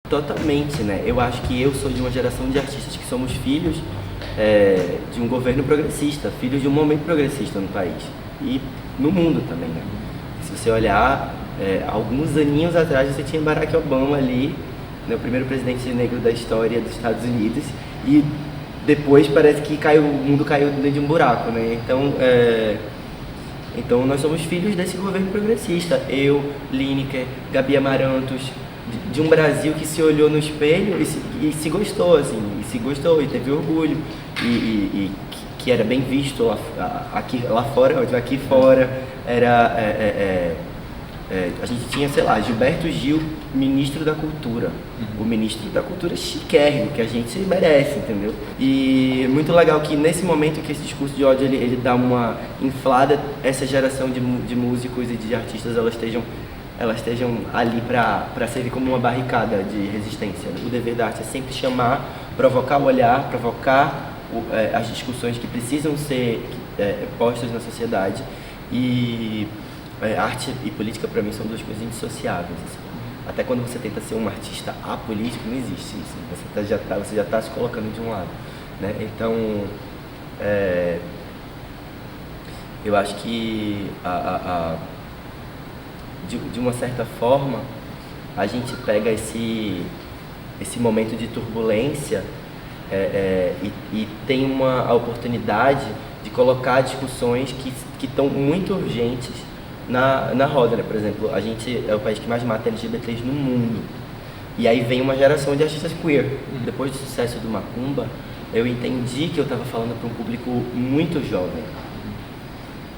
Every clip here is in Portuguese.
Totalmente, né? Eu acho que eu sou de uma geração de artistas que somos filhos de um governo progressista, filhos de um momento progressista no país e no mundo também, né? Se você olhar, alguns aninhos atrás você tinha Barack Obama ali, né, o primeiro presidente negro da história dos Estados Unidos, e depois parece que o mundo caiu dentro de um buraco, né? Então nós somos filhos desse governo progressista. Eu, Lineker, Gabi Amarantos, de um Brasil que se olhou no espelho e se gostou, assim, e teve orgulho, e que era bem visto lá fora, aqui fora, a gente tinha, sei lá, Gilberto Gil, ministro da Cultura, o ministro da Cultura chiquérrimo, que a gente merece, entendeu? E muito legal que nesse momento que esse discurso de ódio ele dá uma inflada, essa geração de músicos e de artistas, elas estejam ali para servir como uma barricada de resistência. O dever da arte é sempre chamar, provocar o olhar, provocar as discussões que precisam ser postas na sociedade, e arte e política para mim são duas coisas indissociáveis. Assim. Até quando você tenta ser um artista apolítico, não existe isso. Você já está se colocando de um lado, né? Então, eu acho que de uma certa forma a gente pega esse momento de turbulência e tem a oportunidade de colocar discussões que estão muito urgentes na roda, né? Por exemplo, a gente é o país que mais mata LGBTs no mundo. E aí vem uma geração de artistas queer. Depois do sucesso do Macumba, eu entendi que eu estava falando para um público muito jovem.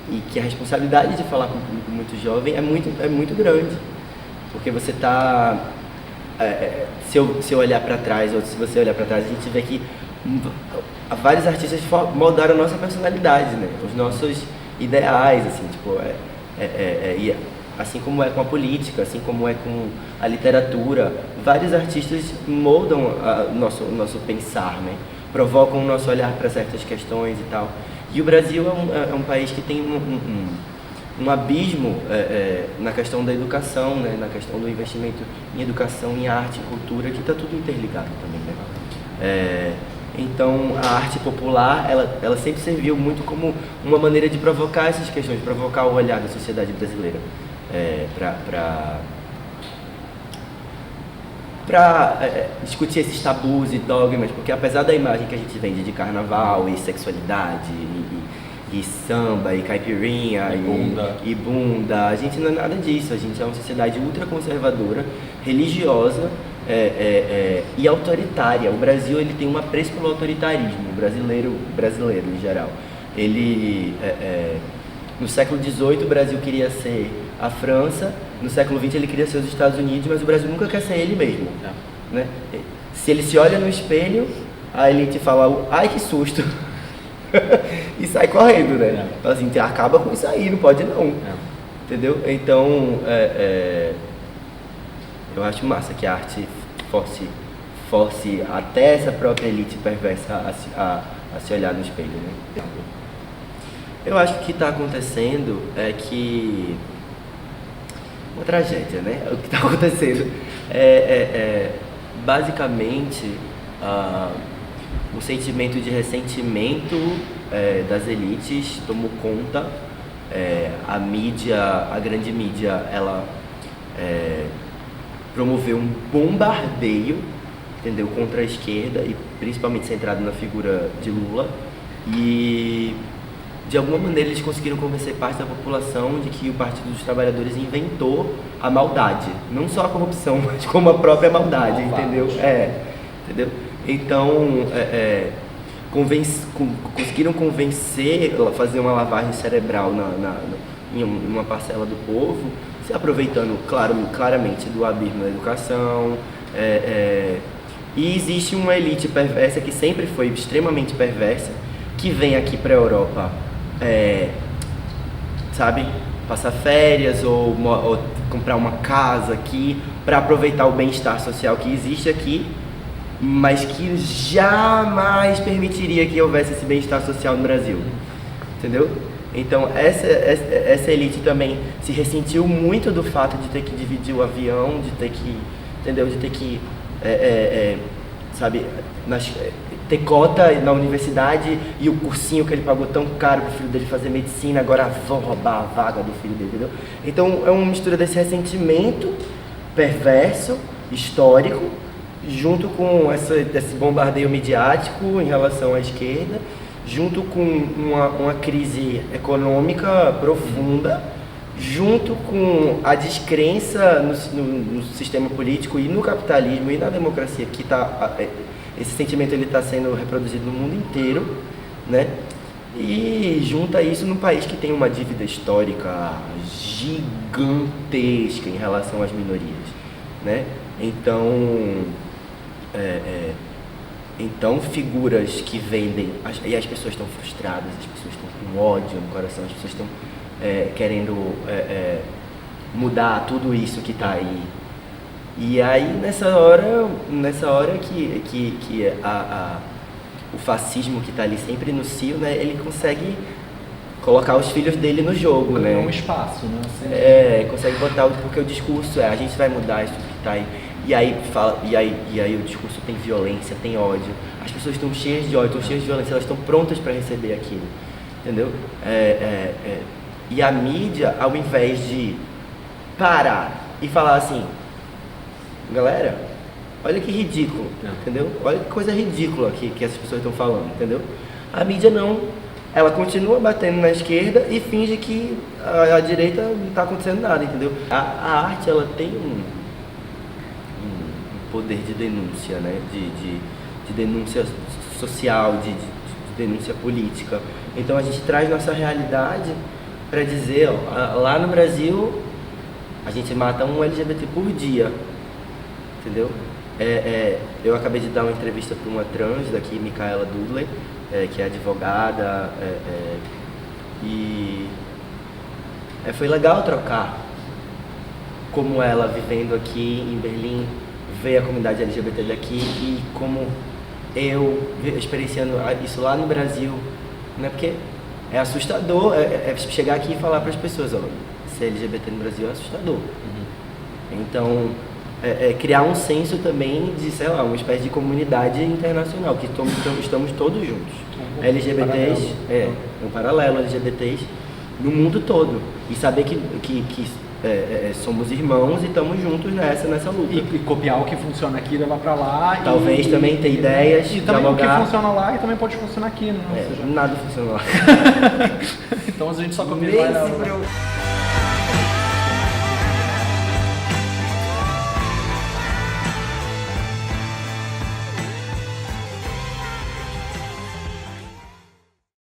E que a responsabilidade de falar com um público muito jovem é muito grande. Porque você está... se eu olhar para trás, ou se você olhar para trás, a gente vê que vários artistas moldaram a nossa personalidade, né? Os nossos ideais, assim, tipo... E assim como é com a política, assim como é com a literatura, vários artistas moldam o nosso pensar, né? Provocam o nosso olhar para certas questões e tal. E o Brasil é um país que tem um abismo na questão da educação, né? Na questão do investimento em educação, em arte, em cultura, que está tudo interligado também, né? Então, a arte popular, ela sempre serviu muito como uma maneira de provocar essas questões, de provocar o olhar da sociedade brasileira para discutir esses tabus e dogmas, porque apesar da imagem que a gente vende de carnaval e sexualidade e samba e caipirinha e bunda, a gente não é nada disso. A gente é uma sociedade ultraconservadora, religiosa, e autoritária. O Brasil ele tem um apreço pelo autoritarismo, o brasileiro em geral. Ele, no século XVIII o Brasil queria ser a França, no século XX ele queria ser os Estados Unidos, mas o Brasil nunca quer ser ele mesmo. Né? Se ele se olha no espelho, a elite fala, ai que susto, e sai correndo, né? Fala assim, acaba com isso aí, não pode não. Entendeu? Então, eu acho massa que a arte force até essa própria elite perversa a se olhar no espelho, né? Eu acho que o que está acontecendo é que... uma tragédia, né? O que está acontecendo basicamente o sentimento de ressentimento das elites tomou conta. A grande mídia, ela promoveu um bombardeio, entendeu, contra a esquerda e principalmente centrado na figura de Lula, e de alguma maneira eles conseguiram convencer parte da população de que o Partido dos Trabalhadores inventou a maldade, não só a corrupção, mas como a própria maldade, entendeu? Entendeu? Então, conseguiram convencer, fazer uma lavagem cerebral em uma parcela do povo, se aproveitando claramente do abismo da educação, e existe uma elite perversa que sempre foi extremamente perversa, que vem aqui para a Europa, sabe, passar férias ou comprar uma casa aqui para aproveitar o bem-estar social que existe aqui, mas que jamais permitiria que houvesse esse bem-estar social no Brasil, entendeu? Então essa elite também se ressentiu muito do fato de ter que dividir o avião, de ter que sabe, ter cota na universidade e o cursinho que ele pagou tão caro pro filho dele fazer medicina, agora vão roubar a vaga do filho dele, entendeu? Então é uma mistura desse ressentimento perverso, histórico, junto com esse bombardeio midiático em relação à esquerda, junto com uma crise econômica profunda, junto com a descrença no sistema político e no capitalismo e na democracia, que esse sentimento ele está sendo reproduzido no mundo inteiro, né? E junta isso num país que tem uma dívida histórica gigantesca em relação às minorias, né? Então figuras que vendem, e as pessoas estão frustradas, as pessoas estão com ódio no coração, as pessoas estão querendo mudar tudo isso que está aí. E aí nessa hora que o fascismo que está ali sempre no cio, né, ele consegue colocar os filhos dele no jogo, né? Um espaço, né? Assim. Consegue botar, porque o discurso a gente vai mudar isso que está aí. E aí o discurso tem violência, tem ódio. As pessoas estão cheias de ódio, estão cheias de violência, elas estão prontas para receber aquilo, entendeu? E a mídia, ao invés de parar e falar assim, galera, olha que ridículo, entendeu? Olha que coisa ridícula que essas pessoas estão falando, entendeu? A mídia não, ela continua batendo na esquerda e finge que a direita não está acontecendo nada, entendeu? A arte, ela tem um poder de denúncia, né? De denúncia social, de denúncia política. Então a gente traz nossa realidade para dizer, ó, lá no Brasil a gente mata um LGBT por dia, entendeu? Eu acabei de dar uma entrevista para uma trans daqui, Micaela Dudley, que é advogada, e foi legal trocar como ela vivendo aqui em Berlim, ver a comunidade LGBT daqui e como eu experienciando isso lá no Brasil, né? Porque é assustador chegar aqui e falar para as pessoas, ó, ser LGBT no Brasil é assustador. Então, criar um senso também de, sei lá, uma espécie de comunidade internacional, que estamos todos juntos. LGBTs, um paralelo LGBTs no mundo todo. E saber que somos irmãos e estamos juntos nessa luta. E copiar o que funciona aqui e levar para lá. Talvez também ter ideias, e também dialogar. O que funciona lá e também pode funcionar aqui, né? Nada funciona lá. Então a gente só copia.